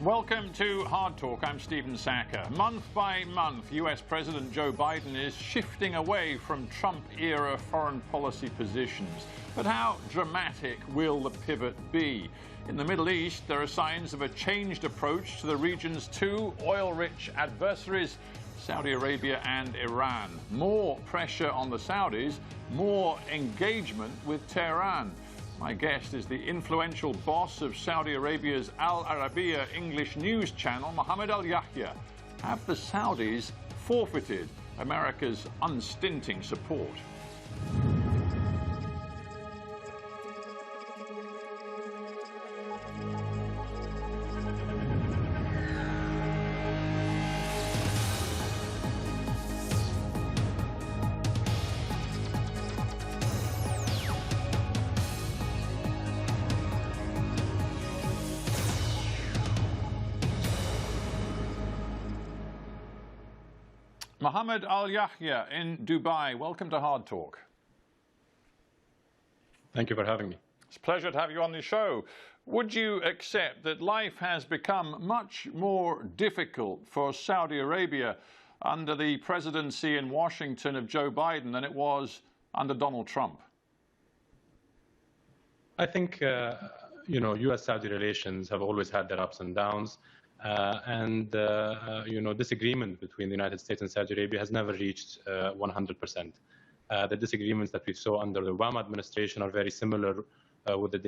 Welcome to Hard Talk. I'm Stephen Sacker. Month by month, US President Joe Biden is shifting away from Trump-era foreign policy positions. But how dramatic will the pivot be? In the Middle East, there are signs of a changed approach to the region's two oil-rich adversaries, Saudi Arabia and Iran. More pressure on the Saudis, more engagement with Tehran. My guest is the influential boss of Saudi Arabia's Al Arabiya English news channel, Mohammed Alyahya. Have the Saudis forfeited America's unstinting support? Mohammed Alyahya in Dubai, welcome to Hard Talk. Thank you for having me. It's a pleasure to have you on the show. Would you accept that life has become much more difficult for Saudi Arabia under the presidency in Washington of Joe Biden than it was under Donald Trump? I think, U.S.-Saudi relations have always had their ups and downs. Disagreement between the United States and Saudi Arabia has never reached 100%. The disagreements that we saw under the Obama administration are very similar with the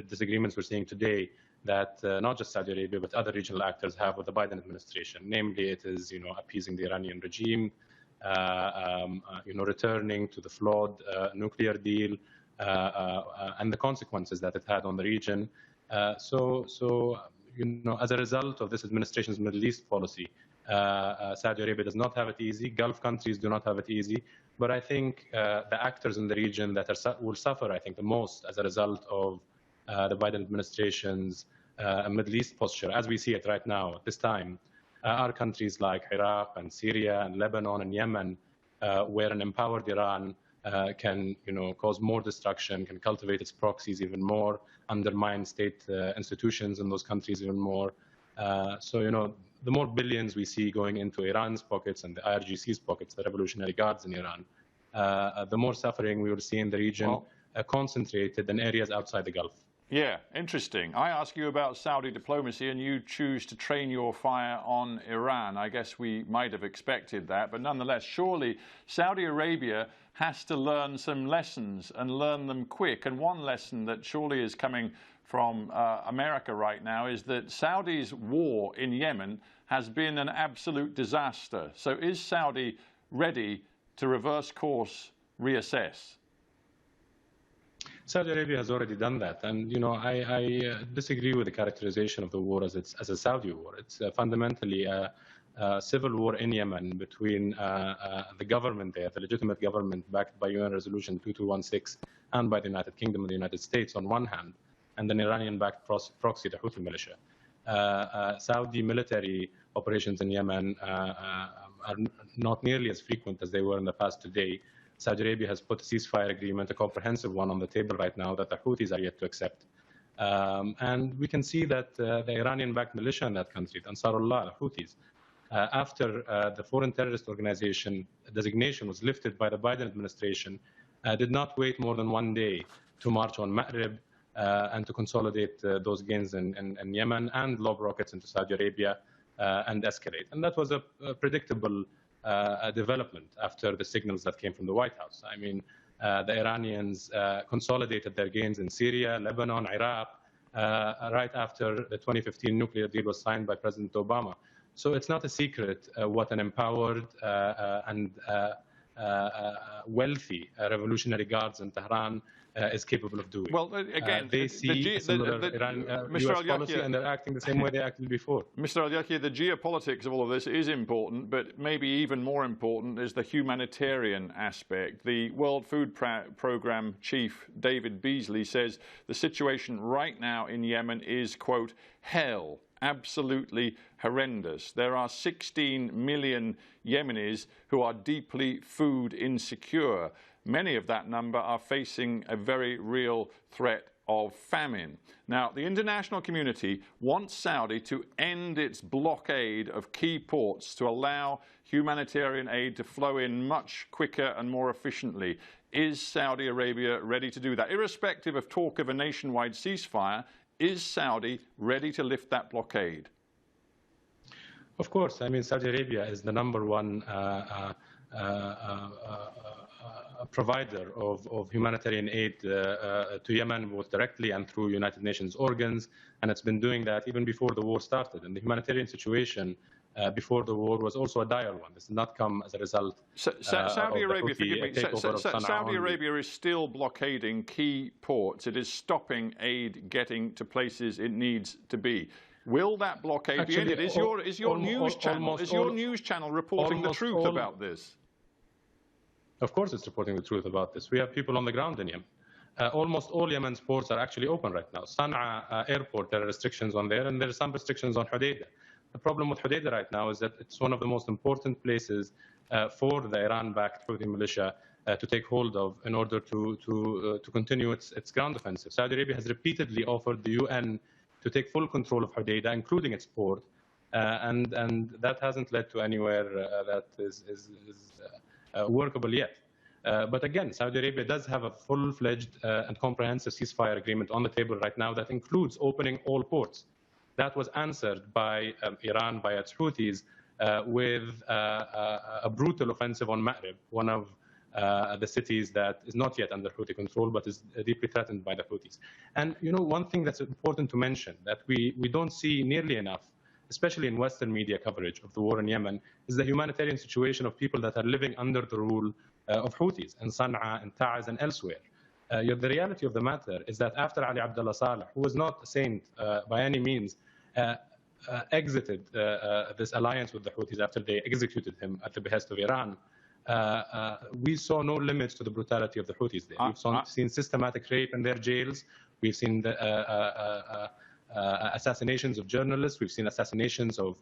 disagreements we're seeing today that not just Saudi Arabia but other regional actors have with the Biden administration. Namely, it is appeasing the Iranian regime, returning to the flawed nuclear deal, and the consequences that it had on the region. As a result of this administration's Middle East policy, Saudi Arabia does not have it easy. Gulf countries do not have it easy. But I think the actors in the region that will suffer, I think, the most as a result of the Biden administration's Middle East posture, as we see it right now at this time, are countries like Iraq and Syria and Lebanon and Yemen, where an empowered Iran can cause more destruction, can cultivate its proxies even more, undermine state institutions in those countries even more. The more billions we see going into Iran's pockets and the IRGC's pockets, the Revolutionary Guards in Iran, the more suffering we will see in the region, concentrated in areas outside the Gulf. Yeah, interesting. I ask you about Saudi diplomacy and you choose to train your fire on Iran. I guess we might have expected that, but nonetheless, surely Saudi Arabia has to learn some lessons and learn them quick. And one lesson that surely is coming from America right now is that Saudi's war in Yemen has been an absolute disaster. So is Saudi ready to reverse course, reassess? Saudi Arabia has already done that, and I disagree with the characterization of the war as a Saudi war. It's fundamentally a civil war in Yemen between the government there, the legitimate government backed by UN Resolution 2216, and by the United Kingdom and the United States on one hand, and an Iranian-backed proxy, the Houthi militia. Saudi military operations in Yemen are not nearly as frequent as they were in the past today. Saudi Arabia has put a ceasefire agreement, a comprehensive one, on the table right now that the Houthis are yet to accept. And we can see that the Iranian-backed militia in that country, the Ansarullah, the Houthis, after the foreign terrorist organization designation was lifted by the Biden administration, did not wait more than 1 day to march on Ma'rib and to consolidate those gains in Yemen and lob rockets into Saudi Arabia and escalate. And that was a predictable development after the signals that came from the White House. I mean, the Iranians consolidated their gains in Syria, Lebanon, Iraq, right after the 2015 nuclear deal was signed by President Obama. So it's not a secret what an empowered and wealthy Revolutionary Guards in Tehran is capable of doing. Well, again, they see similar Iran US policy, and they're acting the same way they acted before. Mr. Alyahya, the geopolitics of all of this is important, but maybe even more important is the humanitarian aspect. The World Food Programme chief, David Beasley, says the situation right now in Yemen is, quote, hell. Absolutely horrendous. There are 16 million Yemenis who are deeply food insecure. many of that number are facing a very real threat of famine. Now, the international community wants Saudi to end its blockade of key ports to allow humanitarian aid to flow in much quicker and more efficiently. Is Saudi Arabia ready to do that? Irrespective of talk of a nationwide ceasefire, is Saudi ready to lift that blockade? Of course. I mean, Saudi Arabia is the #1 provider of humanitarian aid to Yemen, both directly and through United Nations organs, and it's been doing that even before the war started. And the humanitarian situation before the war was also a dire one. This did not come as a result. Saudi Arabia, forgive me, Saudi Arabia is still blockading key ports. It is stopping aid getting to places it needs to be. Will that blockade be ended? Is your news channel reporting the truth about this? Of course it's reporting the truth about this. We have people on the ground in Yemen. Almost all Yemen's ports are actually open right now. Sana'a airport, there are restrictions on there, and there are some restrictions on Hodeidah. The problem with Hodeidah right now is that it's one of the most important places for the Iran-backed Houthi militia to take hold of in order to continue its ground offensive. Saudi Arabia has repeatedly offered the UN to take full control of Hodeidah, including its port, and that hasn't led to anywhere that is workable yet. But again, Saudi Arabia does have a full-fledged and comprehensive ceasefire agreement on the table right now that includes opening all ports. That was answered by Iran, by its Houthis, with a brutal offensive on Ma'rib, one of the cities that is not yet under Houthi control, but is deeply threatened by the Houthis. And you know, one thing that's important to mention that we don't see nearly enough, especially in Western media coverage of the war in Yemen, is the humanitarian situation of people that are living under the rule of Houthis in Sana'a, in Ta'az, and elsewhere. The reality of the matter is that after Ali Abdullah Saleh, who was not a saint by any means, exited this alliance with the Houthis after they executed him at the behest of Iran, we saw no limits to the brutality of the Houthis there. We've seen systematic rape in their jails. We've seen the, assassinations of journalists. We've seen assassinations of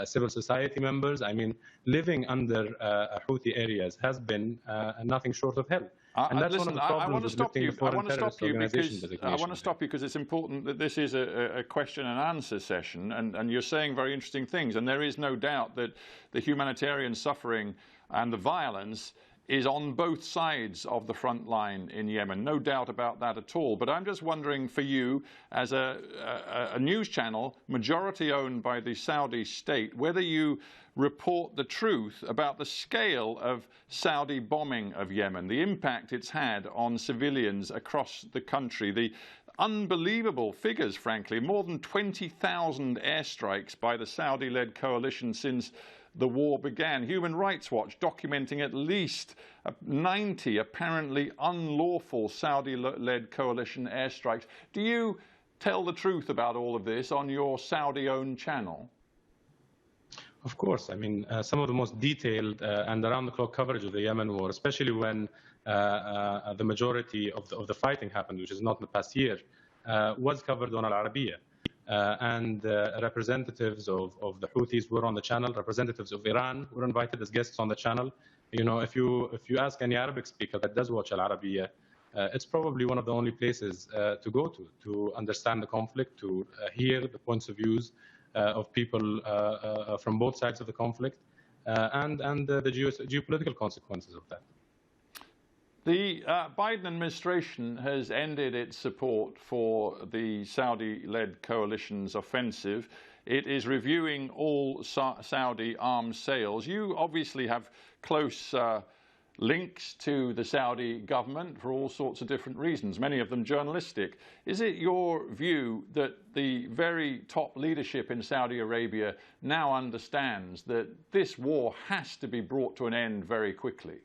civil society members. I mean, living under Houthi areas has been nothing short of hell. And that's one of the problems. I want to stop you because it's important that this is a question and answer session, and you're saying very interesting things. And there is no doubt that the humanitarian suffering and the violence is on both sides of the front line in Yemen. No doubt about that at all. But I'm just wondering for you, as a news channel, majority owned by the Saudi state, whether you report the truth about the scale of Saudi bombing of Yemen, the impact it's had on civilians across the country, the unbelievable figures, frankly, more than 20,000 airstrikes by the Saudi-led coalition since the war began. Human Rights Watch documenting at least 90 apparently unlawful Saudi-led coalition airstrikes. Do you tell the truth about all of this on your Saudi-owned channel? Of course. I mean, some of the most detailed and around-the-clock coverage of the Yemen war, especially when the majority of the fighting happened, which is not in the past year, was covered on Al-Arabiya. And representatives of the Houthis were on the channel. Representatives of Iran were invited as guests on the channel. You know, if you ask any Arabic speaker that does watch Al-Arabiya, it's probably one of the only places to go to understand the conflict, to hear the points of views of people from both sides of the conflict, and the geopolitical consequences of that. The Biden administration has ended its support for the Saudi-led coalition's offensive. It is reviewing all Saudi arms sales. You obviously have close links to the Saudi government for all sorts of different reasons, many of them journalistic. Is it your view that the very top leadership in Saudi Arabia now understands that this war has to be brought to an end very quickly?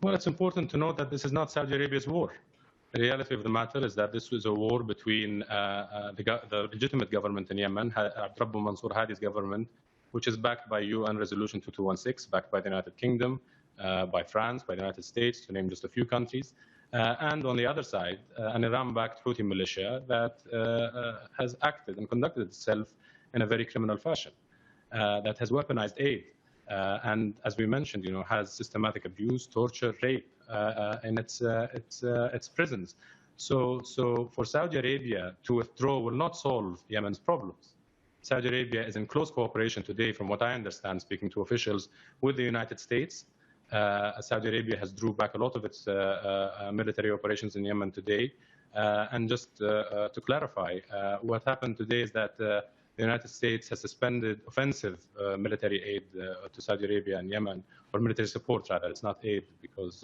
Well, it's important to note that this is not Saudi Arabia's war. The reality of the matter is that this was a war between the legitimate government in Yemen, Abd Mansur Hadi's government, which is backed by UN Resolution 2216, backed by the United Kingdom, by France, by the United States, to name just a few countries. And on the other side, an Iran-backed Houthi militia that has acted and conducted itself in a very criminal fashion, that has weaponized aid and as we mentioned, has systematic abuse, torture, rape in its prisons. So for Saudi Arabia to withdraw will not solve Yemen's problems. Saudi Arabia is in close cooperation today, from what I understand, speaking to officials, with the United States. Saudi Arabia has drew back a lot of its military operations in Yemen today. And just to clarify, what happened today is that the United States has suspended offensive military aid to Saudi Arabia and Yemen, or military support rather. It's not aid, because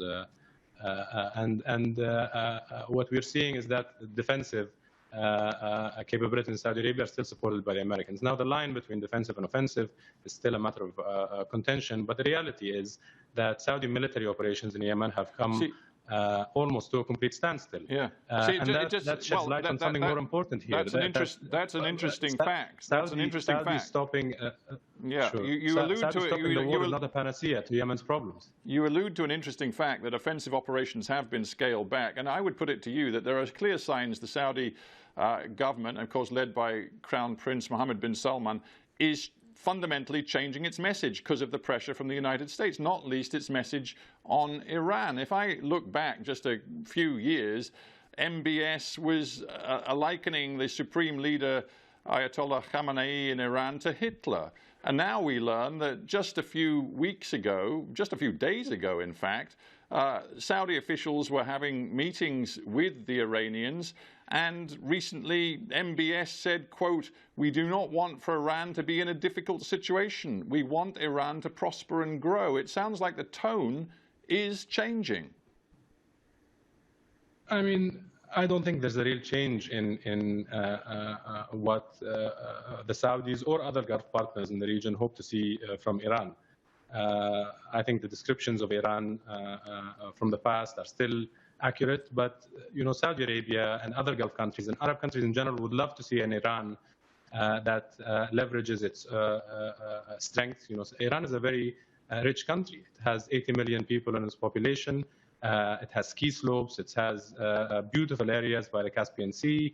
what we're seeing is that defensive capability in Saudi Arabia are still supported by the Americans. Now, the line between defensive and offensive is still a matter of contention, but the reality is that Saudi military operations in Yemen have come almost to a complete standstill. Yeah. And that sheds light on something more important here. That's an interesting fact. That's an interesting fact. Stopping, yeah, sure. you allude to it. The war is not a panacea to Yemen's problems. You allude to an interesting fact that offensive operations have been scaled back, and I would put it to you that there are clear signs the Saudi government, of course led by Crown Prince Mohammed bin Salman, is fundamentally changing its message because of the pressure from the United States, not least its message on Iran. If I look back just a few years, MBS was likening the supreme leader Ayatollah Khamenei in Iran to Hitler. And now we learn that just a few weeks ago, just a few days ago, in fact, Saudi officials were having meetings with the Iranians, and recently MBS said, quote, "We do not want for Iran to be in a difficult situation. We want Iran to prosper and grow." It sounds like the tone is changing. I mean, I don't think there's a real change in what the Saudis or other Gulf partners in the region hope to see from Iran. I think the descriptions of Iran from the past are still accurate, but Saudi Arabia and other Gulf countries and Arab countries in general would love to see an Iran that leverages its strength. Iran is a very rich country. It has 80 million people in its population. It has ski slopes. It has beautiful areas by the Caspian Sea.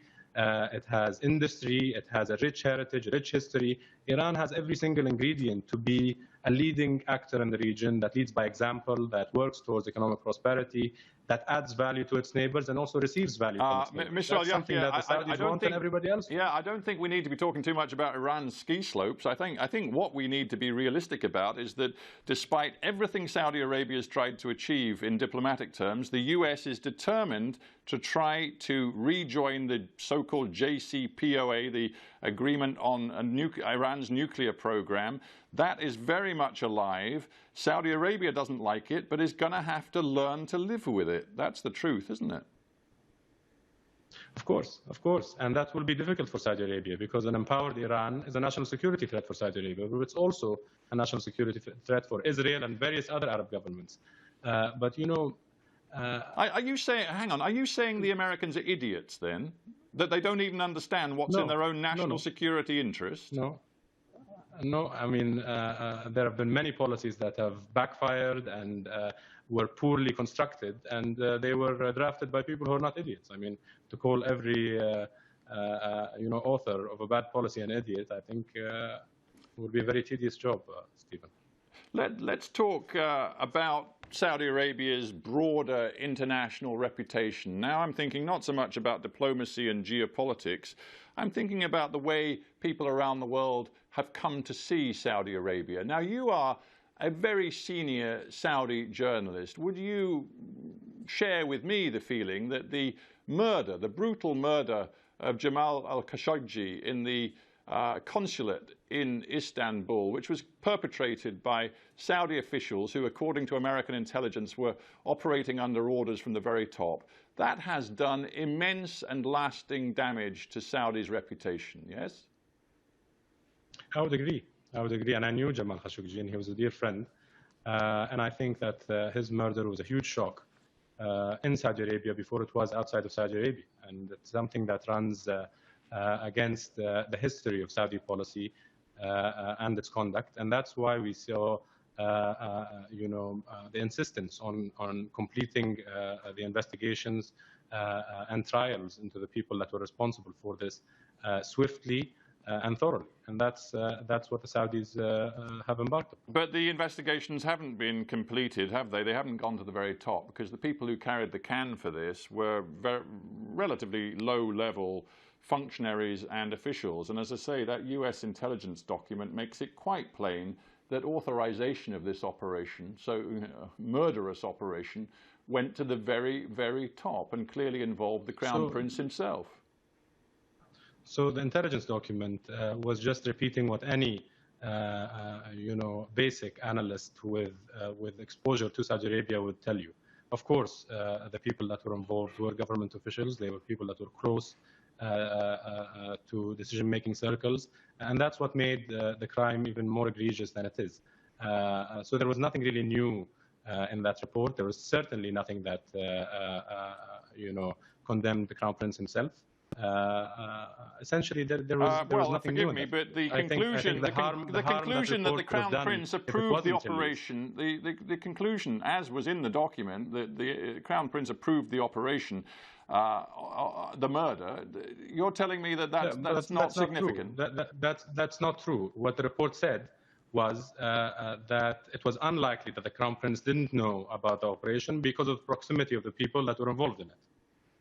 It has industry. It has a rich heritage, rich history. Iran has every single ingredient to be a leading actor in the region that leads by example, that works towards economic prosperity, that adds value to its neighbors and also receives value from its neighbors. Mr. Alyahya, I don't think everybody else. Yeah, I don't think we need to be talking too much about Iran's ski slopes. I think what we need to be realistic about is that despite everything Saudi Arabia has tried to achieve in diplomatic terms, the US is determined to try to rejoin the so-called JCPOA, the agreement on Iran's nuclear program. That is very much alive. Saudi Arabia doesn't like it, but is going to have to learn to live with it. That's the truth, isn't it? Of course. And that will be difficult for Saudi Arabia because an empowered Iran is a national security threat for Saudi Arabia, but it's also a national security threat for Israel and various other Arab governments. But are you saying, hang on, are you saying the Americans are idiots then? That they don't even understand what's in their own national security interest? No, I mean, there have been many policies that have backfired and were poorly constructed, and they were drafted by people who are not idiots. I mean, to call every author of a bad policy an idiot, I think would be a very tedious job, Stephen. Let's talk about Saudi Arabia's broader international reputation. Now I'm thinking not so much about diplomacy and geopolitics. I'm thinking about the way people around the world have come to see Saudi Arabia. Now, you are a very senior Saudi journalist. Would you share with me the feeling that the murder, the brutal murder of Jamal al-Khashoggi in the consulate in Istanbul, which was perpetrated by Saudi officials who, according to American intelligence, were operating under orders from the very top, that has done immense and lasting damage to Saudi's reputation, yes? I would agree, and I knew Jamal Khashoggi, and he was a dear friend, and I think that his murder was a huge shock in Saudi Arabia before it was outside of Saudi Arabia, and it's something that runs against the history of Saudi policy and its conduct, and that's why we saw, the insistence on completing the investigations and trials into the people that were responsible for this swiftly and thoroughly. And that's what the Saudis have embarked upon. But the investigations haven't been completed, have they? They haven't gone to the very top, because the people who carried the can for this were relatively low-level functionaries and officials. And as I say, that US intelligence document makes it quite plain that authorization of this operation, so murderous operation, went to the very, very top and clearly involved the Crown Prince himself. So the intelligence document was just repeating what any, basic analyst with exposure to Saudi Arabia would tell you. Of course, the people that were involved were government officials. They were people that were close to decision-making circles, and that's what made the crime even more egregious than it is. So there was nothing really new in that report. There was certainly nothing that condemned the Crown Prince himself. Essentially, there was nothing new. Forgive me, but the conclusion, the conclusion that the Crown Prince approved the operation, the conclusion, as was in the document, that the Crown Prince approved the operation, the murder. You're telling me that that's not significant. That's not true. What the report said was that it was unlikely that the Crown Prince didn't know about the operation because of the proximity of the people that were involved in it.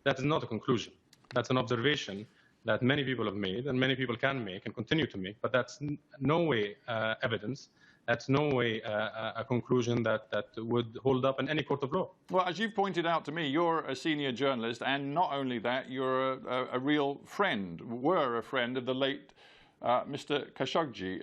That is not a conclusion. That's an observation that many people have made and many people can make and continue to make, but that's no way evidence. That's no way a conclusion that would hold up in any court of law. Well, as you've pointed out to me, you're a senior journalist, and not only that, you're a real friend, were a friend of the late Mr. Khashoggi.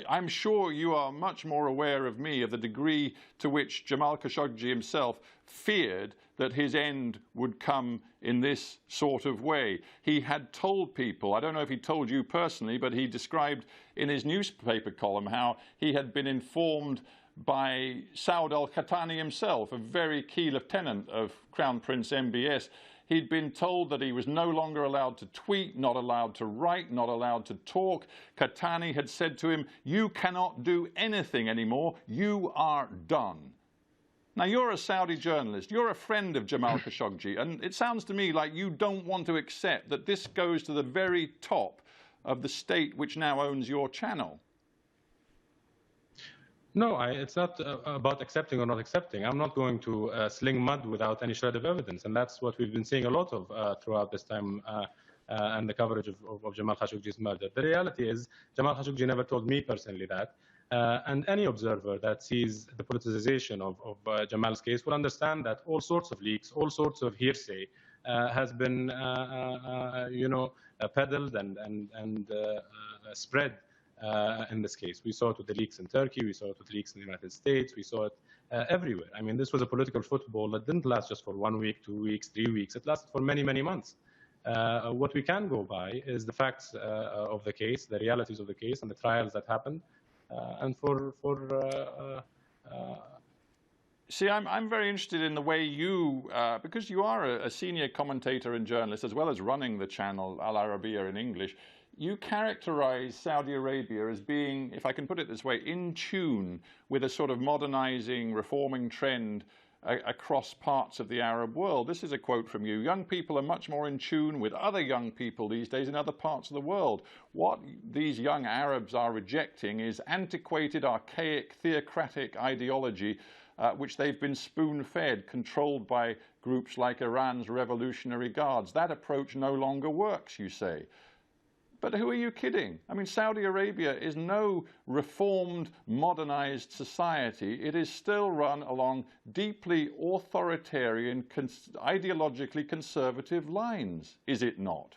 I'm sure you are much more aware of me of the degree to which Jamal Khashoggi himself feared that his end would come in this sort of way. He had told people, I don't know if he told you personally, but he described in his newspaper column how he had been informed by Saud al-Qahtani himself, a very key lieutenant of Crown Prince MBS. He'd been told that he was no longer allowed to tweet, not allowed to write, not allowed to talk. Qahtani had said to him, "You cannot do anything anymore. You are done." Now, you're a Saudi journalist. You're a friend of Jamal Khashoggi. And it sounds to me like you don't want to accept that this goes to the very top of the state which now owns your channel. No, it's not about accepting or not accepting. I'm not going to sling mud without any shred of evidence. And that's what we've been seeing a lot of throughout this time and the coverage of Jamal Khashoggi's murder. The reality is, Jamal Khashoggi never told me personally that. And any observer that sees the politicization of Jamal's case will understand that all sorts of leaks, all sorts of hearsay has been, peddled and spread in this case. We saw it with the leaks in Turkey, we saw it with leaks in the United States, we saw it everywhere. I mean, this was a political football that didn't last just for 1 week, 2 weeks, 3 weeks. It lasted for many, many months. What we can go by is the facts of the case, the realities of the case, and the trials that happened. See, I'm very interested in the way you, because you are a senior commentator and journalist, as well as running the channel Al-Arabiya in English, you characterize Saudi Arabia as being, if I can put it this way, in tune with a sort of modernizing, reforming trend across parts of the Arab world. This is a quote from you. Young people are much more in tune with other young people these days in other parts of the world. What these young Arabs are rejecting is antiquated, archaic, theocratic ideology which they've been spoon-fed, controlled by groups like Iran's Revolutionary Guards. That approach no longer works, you say. But who are you kidding? I mean, Saudi Arabia is no reformed, modernized society. It is still run along deeply authoritarian, ideologically conservative lines, is it not?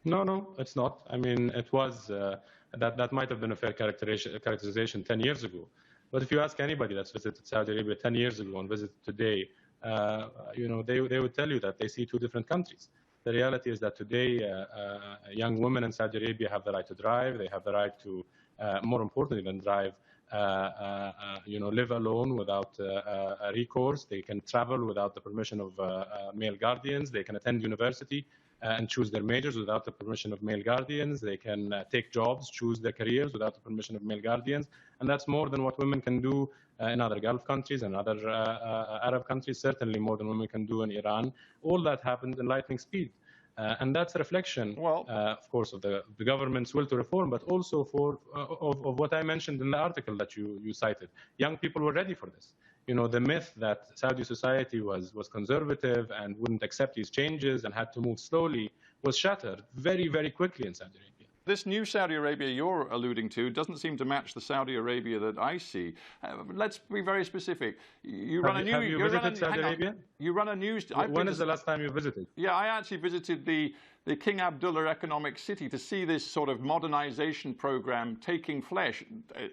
No, it's not. I mean, it was, that might have been a fair characterization 10 years ago. But if you ask anybody that's visited Saudi Arabia 10 years ago and visited today, they would tell you that they see two different countries. The reality is that today, young women in Saudi Arabia have the right to drive. They have the right to, more importantly than drive, live alone without a recourse. They can travel without the permission of male guardians. They can attend university and choose their majors without the permission of male guardians. They can take jobs, choose their careers without the permission of male guardians. And that's more than what women can do in other Gulf countries and other Arab countries, certainly more than women can do in Iran. All that happened in lightning speed. And that's a reflection, Well, of course, of the government's will to reform, but also of what I mentioned in the article that you cited. Young people were ready for this. You know, the myth that Saudi society was conservative and wouldn't accept these changes and had to move slowly was shattered very, very quickly in Saudi Arabia. This new Saudi Arabia you're alluding to doesn't seem to match the Saudi Arabia that I see. Let's be very specific. You run a new. Have you visited Saudi Arabia? You run a news. When is the last time you visited? Yeah, I actually visited the King Abdullah Economic City to see this sort of modernization program taking flesh.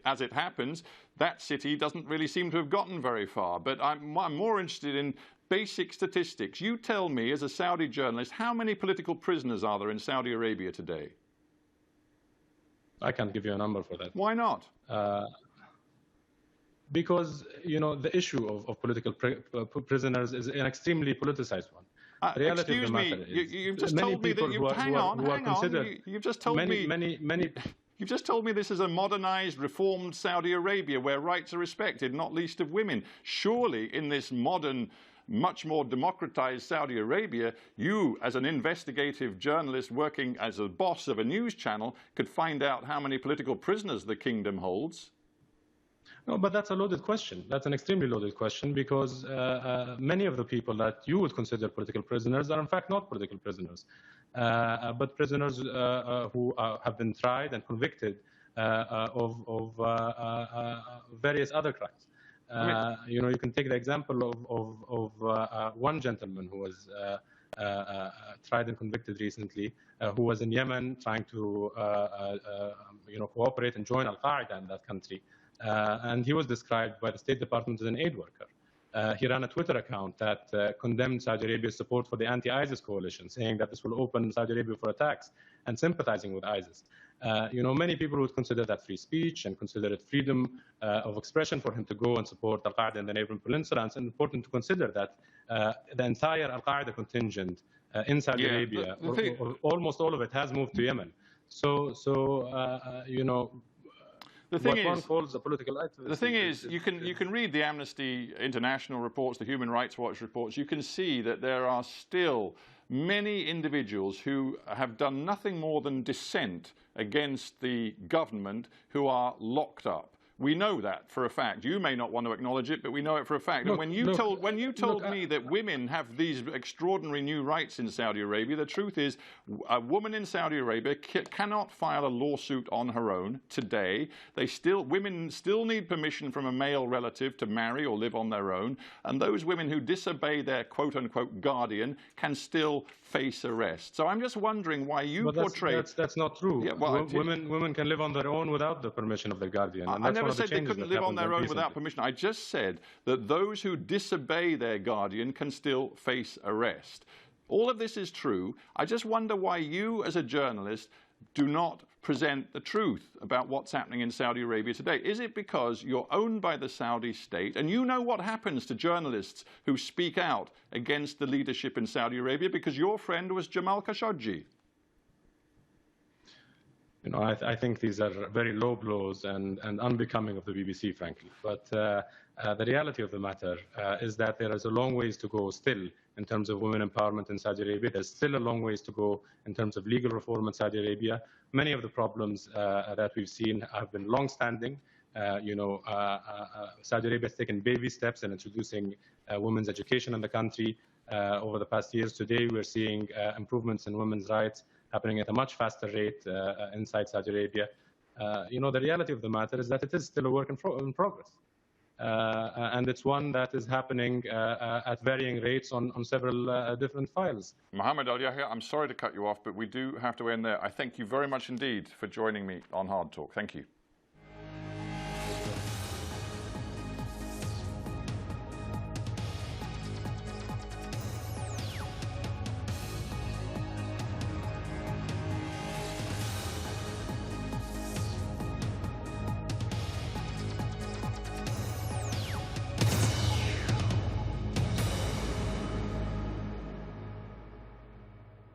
As it happens, that city doesn't really seem to have gotten very far. But I'm more interested in basic statistics. You tell me, as a Saudi journalist, how many political prisoners are there in Saudi Arabia today? I can't give you a number for that. Why not? Because, you know, the issue of political prisoners is an extremely politicized one. The reality of the matter is, you've just told me that you've just told me you've just told me this is a modernized, reformed Saudi Arabia where rights are respected, not least of women. Surely, in this modern, much more democratized Saudi Arabia, you, as an investigative journalist working as a boss of a news channel, could find out how many political prisoners the kingdom holds. No, but that's a loaded question. That's an extremely loaded question because many of the people that you would consider political prisoners are in fact not political prisoners, but prisoners who have been tried and convicted of various other crimes. You know, you can take the example of one gentleman who was tried and convicted recently, who was in Yemen trying to, you know, cooperate and join Al-Qaeda in that country. And he was described by the State Department as an aid worker. He ran a Twitter account that condemned Saudi Arabia's support for the anti-ISIS coalition, saying that this will open Saudi Arabia for attacks and sympathizing with ISIS. You know, many people would consider that free speech and consider it freedom of expression for him to go and support Al-Qaeda in the neighboring peninsula. And it's important to consider that the entire Al-Qaeda contingent in Saudi Arabia, or almost all of it, has moved to Yemen. So you know, the thing is, one calls a political activist. The thing is, you can read the Amnesty International reports, the Human Rights Watch reports. You can see that there are still many individuals who have done nothing more than dissent against the government who are locked up. We know that for a fact. You may not want to acknowledge it, but we know it for a fact. And when you told me that women have these extraordinary new rights in Saudi Arabia, the truth is a woman in Saudi Arabia cannot file a lawsuit on her own today. Women still need permission from a male relative to marry or live on their own. And those women who disobey their quote-unquote guardian can still face arrest. So I'm just wondering why you portray... That's not true. Yeah, well, women can live on their own without the permission of their guardian. I never said they couldn't live on their own without permission. I just said that those who disobey their guardian can still face arrest. All of this is true. I just wonder why you, as a journalist, do not present the truth about what's happening in Saudi Arabia today. Is it because you're owned by the Saudi state and you know what happens to journalists who speak out against the leadership in Saudi Arabia because your friend was Jamal Khashoggi? You know, I think these are very low blows and unbecoming of the BBC, frankly. But the reality of the matter is that there is a long ways to go still in terms of women empowerment in Saudi Arabia. There's still a long ways to go in terms of legal reform in Saudi Arabia. Many of the problems that we've seen have been long-standing. You know, Saudi Arabia has taken baby steps in introducing women's education in the country over the past years. Today, we're seeing improvements in women's rights happening at a much faster rate inside Saudi Arabia. You know, the reality of the matter is that it is still a work in progress. And it's one that is happening at varying rates on several different files. Mohammed, Alyahya, I'm sorry to cut you off, but we do have to end there. I thank you very much indeed for joining me on Hard Talk. Thank you.